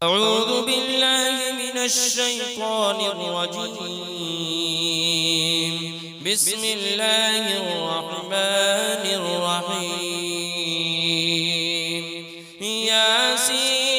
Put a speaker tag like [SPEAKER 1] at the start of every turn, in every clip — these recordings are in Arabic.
[SPEAKER 1] أعوذ بالله من الشيطان الرجيم. بسم الله الرحمن الرحيم. ياسين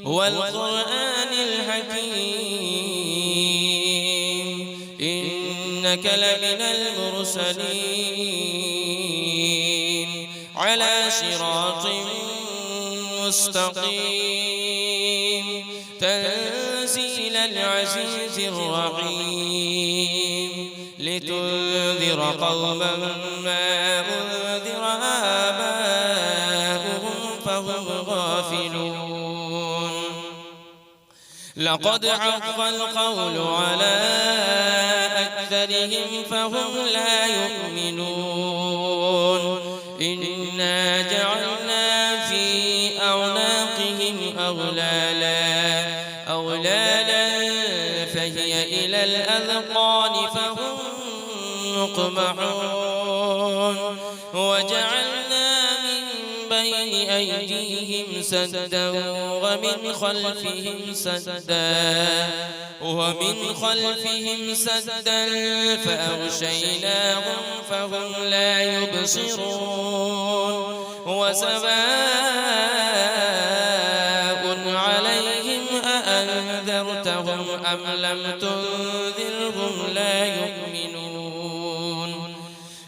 [SPEAKER 1] والقرآن الحكيم إنك لمن المرسلين على صراط مستقيم تنزيل العزيز الرحيم لتنذر قوما ما أنذر آباؤهم فهم غافلون. لقد حق القول على أكثرهم فهم لا يؤمنون. إنا جعلنا في أعناقهم أغلالا فهي إلى الأذقان فهم مقمحون. وجعلنا من بين أيديهم سدا ومن خلفهم سدا فأغشيناهم فهم لا يبصرون. وسواء عليهم أأنذرتهم أم لم تنذرهم لا يؤمنون.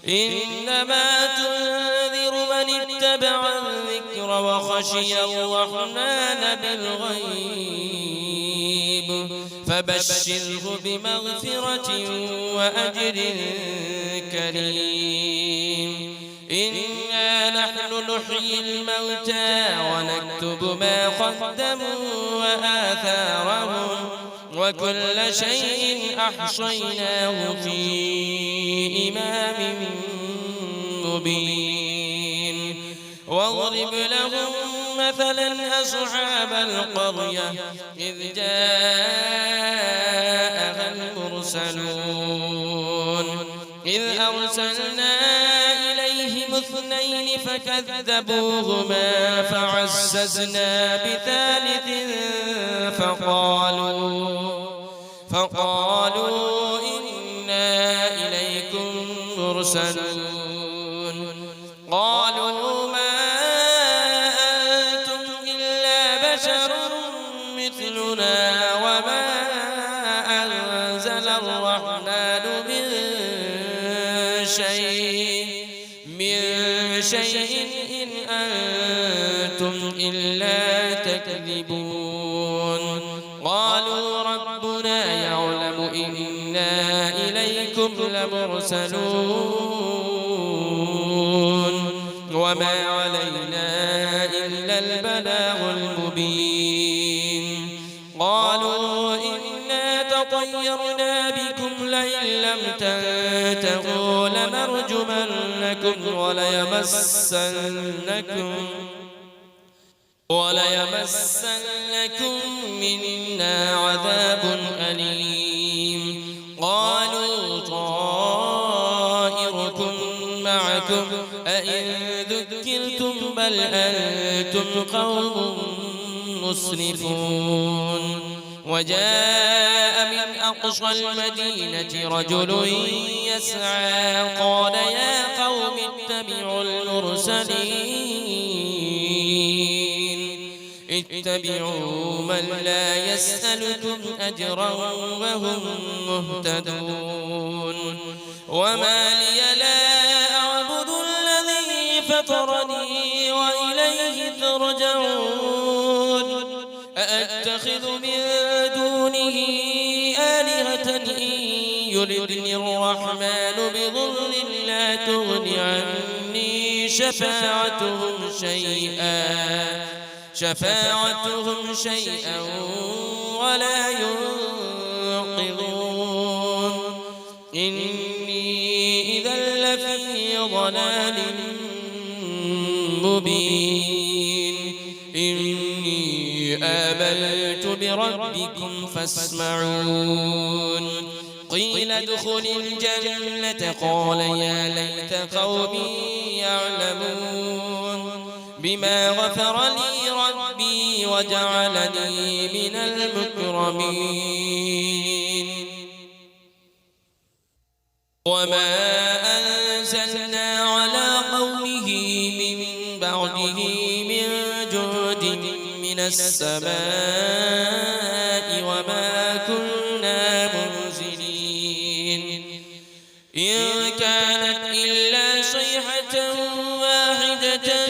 [SPEAKER 1] إنما تنذر من اتبع الذكر وخشي الرحمن بالغيب فبشره بمغفرة وأجر كريم. إنا نحن نحيي الموتى ونكتب ما قدموا وآثارهم وكل شيء أحصيناه في إمام مبين. واضرب لهم مثلا أصحاب القرية إذ جاءها المرسلون إذ أرسلنا إليهم اثنين فكذبوهما فعززنا بثالث فقالوا إنا إليكم مرسلون. قالوا ما أنتم إلا بشر مثلنا وما أنزل الرحمن من شيء إن أنتم إلا تكذبون. قالوا ربنا يعلم إنا إليكم لمرسلون وما علينا إلا البلاغ المبين. قالوا إنا تطيرنا بكم لئن لم تنتهوا لنرجمنكم وليمسنكم منا عذاب أليم. قالوا طائركم معكم أئن ذكرتم بل أنتم قوم مسرفون. وجاء من أقصى المدينة رجل يسعى قال يا قوم اتبعوا من لا يسألكم أجرا وهم مهتدون. وما لي لا أعبد الذي فطرني وإليه ترجعون. أأتخذ من دونه آلهة إن يردني الرحمن بضر لا تغن عني شفاعتهم شيئا ولا ينقذون. إني إذا لفي ضلال مبين. إني آمنت بربكم فاسمعون. قيل ادخل الجنة قال يا ليت قومي يعلمون. بما غفر لي ربي وجعلني من المكرمين وما أنزلنا على قومه من بعده من جود من السماء وما كنا منزلين إن كانت إلا صيحة واحدة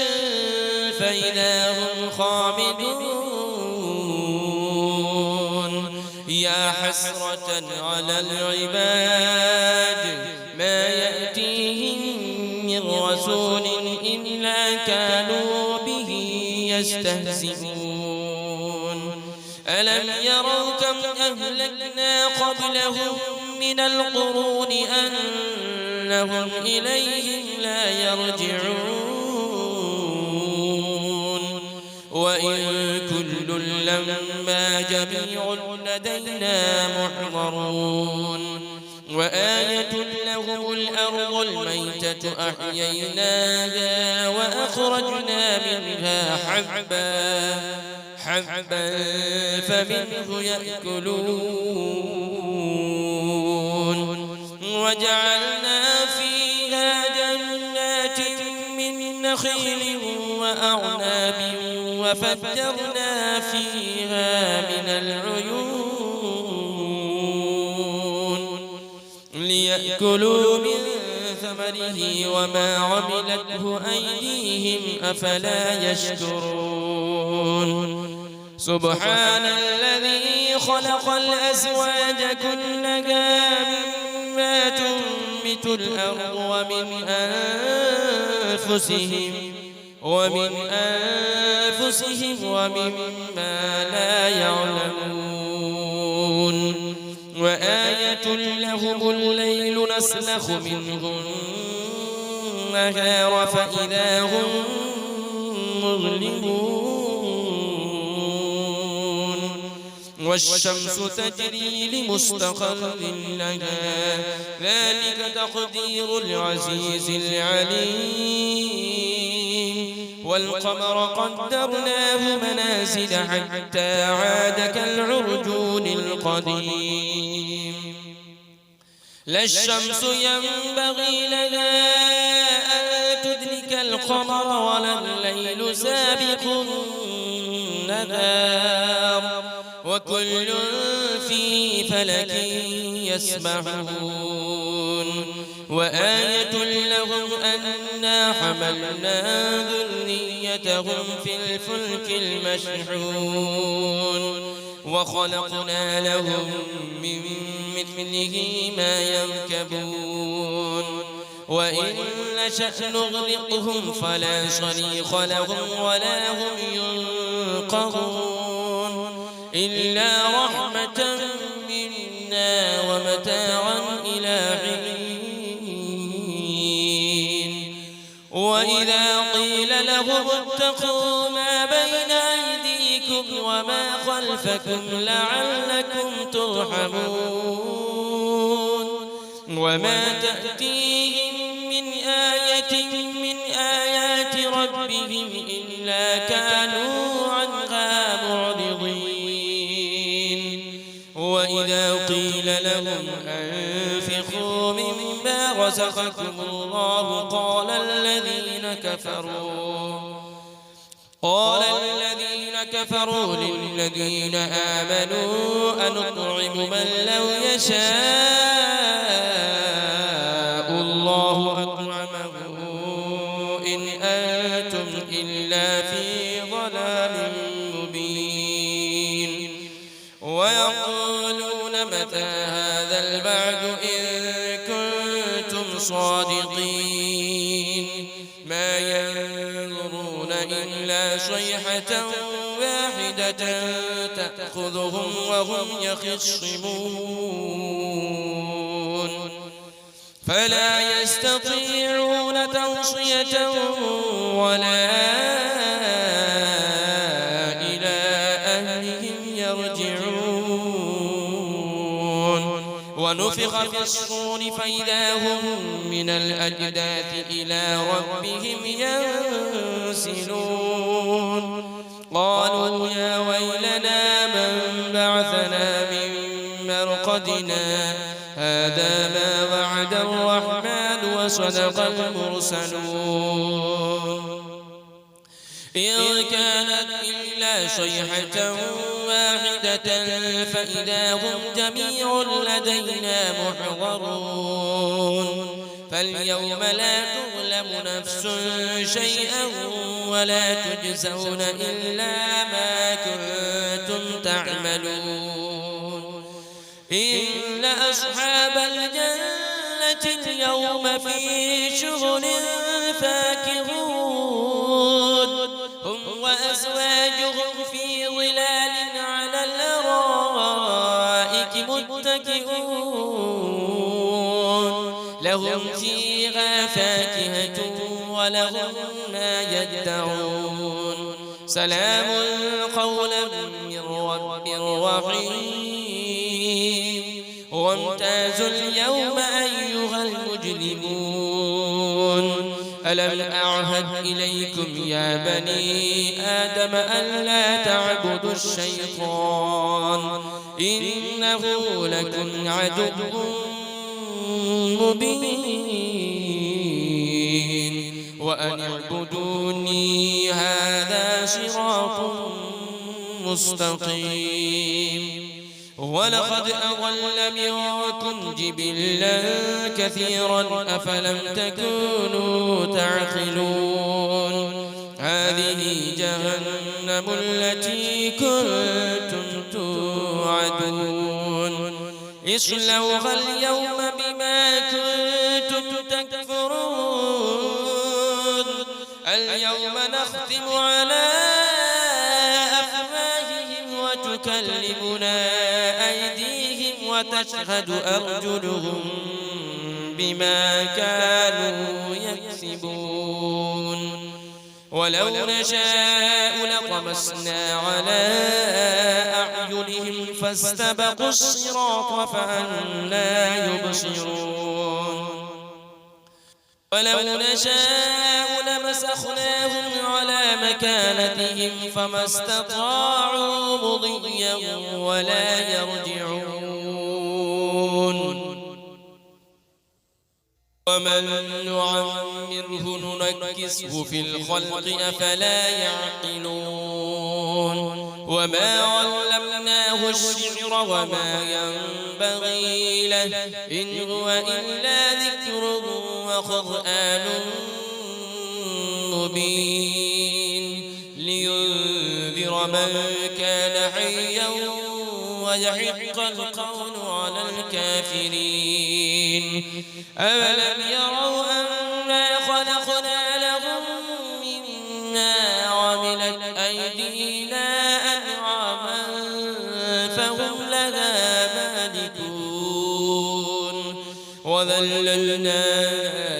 [SPEAKER 1] فإذا هم خامدون يا حسرة على العباد ما يأتيهم من رسول إلا كانوا به يستهزئون ألم يروا كم أهلكنا قبلهم من القرون أنهم إليهم لا يرجعون وإن كل لما جميع لدينا محضرون وآية لهم الأرض الميتة أحييناها وأخرجنا منها حبا فمنه يأكلون وجعلنا فيها جنات من نخيل وأعناب وفجرنا فيها من العيون ليأكلوا من ثمره وما عملته أيديهم أفلا يشكرون سبحان الذي خلق الأزواج كلها مما تنبت الأرض ومن أنفسهم ومما لا يعلمون وآية لهم الليل نسلخ منه النهار فإذا هم مظلمون والشمس تجري لمستقر لها ذلك تقدير العزيز العليم والقمر قدرناه منازل حتى عاد كالعرجون القديم لا الشمس ينبغي لها أن تدرك القمر ولا الليل سابق النهار وكل في فلك يسبحون وآية لهم أنا حملنا ذريتهم في الفلك المشحون وخلقنا لهم من مثله ما يركبون وإن نشأ نغرقهم فلا صريخ لهم ولا هم ينقذون إلا رحمة منا ومتاعا إلى حين وإذا قيل لهم اتقوا ما بين أيديكم وما خلفكم لعلكم ترحمون وما تأتيهم من آية من آيات ربهم إلا كانوا عنها معرضين وإذا قيل لهم أنفقوا مما رزقكم الله قال الذين كفروا للذين آمنوا أنطعم من لو يشاء الله أطعمه إن أنتم إلا في ضلال مبين ويقولون متى هذا البعد إن كنتم صادقين ما ينظرون إلا صيحة واحدة تأخذهم وهم يخصمون فلا يستطيعون توصية ولا إلى أهلهم يرجعون ونفخ في الصور فإذا هم من الأجداث إلى ربهم ينسلون قالوا يا ويلنا من بعثنا من مرقدنا هذا ما وعد الرحمن وصدق المرسلون إن كانت إلا صيحة واحدة فإذا هم جميع لدينا محضرون فاليوم لا تظلم نفس شيئا ولا تجزون إلا ما كنتم تعملون إن أصحاب الجنة اليوم في شغل فاكهون هم وأزواجهم في ظلال على الأرائك متكئون لهم فيها فاكهة ولهم ما يدعون سلام قولا من رب رحيم وامتازوا اليوم أيها المجرمون ألم أعهد إليكم يا بني آدم ألا تعبدوا الشيطان إنه لكم عدو مبين وأن اعبدوني هذا صراط مستقيم ولقد أضل منكم جبلا كثيرا أفلم تكونوا تعقلون هذه جهنم التي كنتم توعدون اصلوها اليوم بما كنتم تكفرون اليوم نختم على أفواههم وتكلمنا أيديهم وتشهد أرجلهم بما كانوا يكسبون ولو نشاء لطمسنا على أعينهم فاستبقوا الصراط فأنى يبصرون ولو نشاء لمسخناهم على مكانتهم فما استطاعوا مضيا ولا يرجعون ومن نعمره ننكسه في الخلق أفلا يعقلون وما علمناه الشعر وما ينبغي له إن هو إلا ذكر وقرآن مبين لينذر من كان حيا ويحق القول على الكافرين أولم يروا أنا خلقنا لهم مما عملت أيدينا أنعاما فهم لها مالكون وذللنا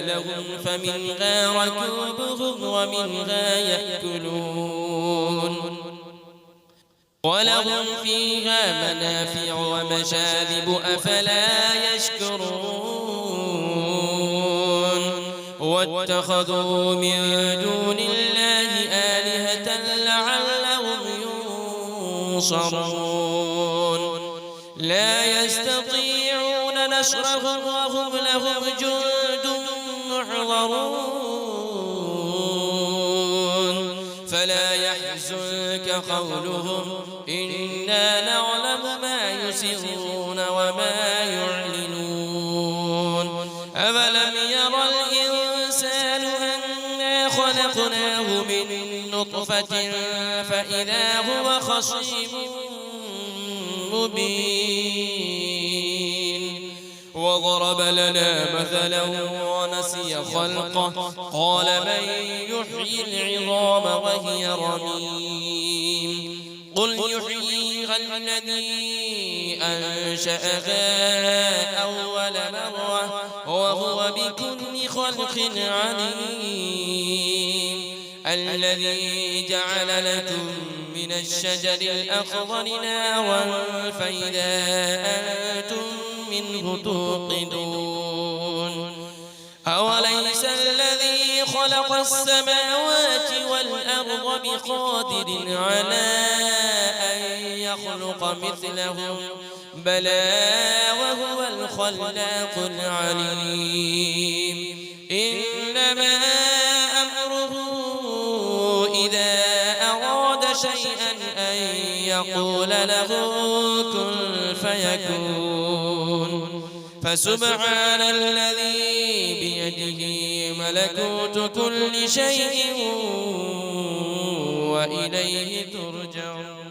[SPEAKER 1] لهم فمنها ركوبهم ومنها يأكلون ولهم فيها منافع ومشارب أفلا يشكرون واتخذوا من دون الله آلهة لعلهم ينصرون لا يستطيعون نصرهم وهم لهم جند محضرون فلا يحزنك قولهم إنا نعلم ما يسرون وما يعلنون أفلم يرى الإنسان أنا خلقناه من نطفة فإذا هو خصيم مبين وضرب لنا مثلا ونسي خلقه قال من يحيي العظام وهي رميم قل يحييها الذي أنشأها أول مرة وهو بكل خلق عليم الذي جعل لكم من الشجر الأخضر نارا فإذا أنتم منه توقدون أوليس الذي خلق خلق السماوات والأرض بقادر على أن يخلق مثلهم بلى وهو الخلاق العليم إنما أمره إذا أراد شيئا أن يقول له كن فيكون فسبحان الذي بيده ملكوت كل شيء وإليه ترجعون.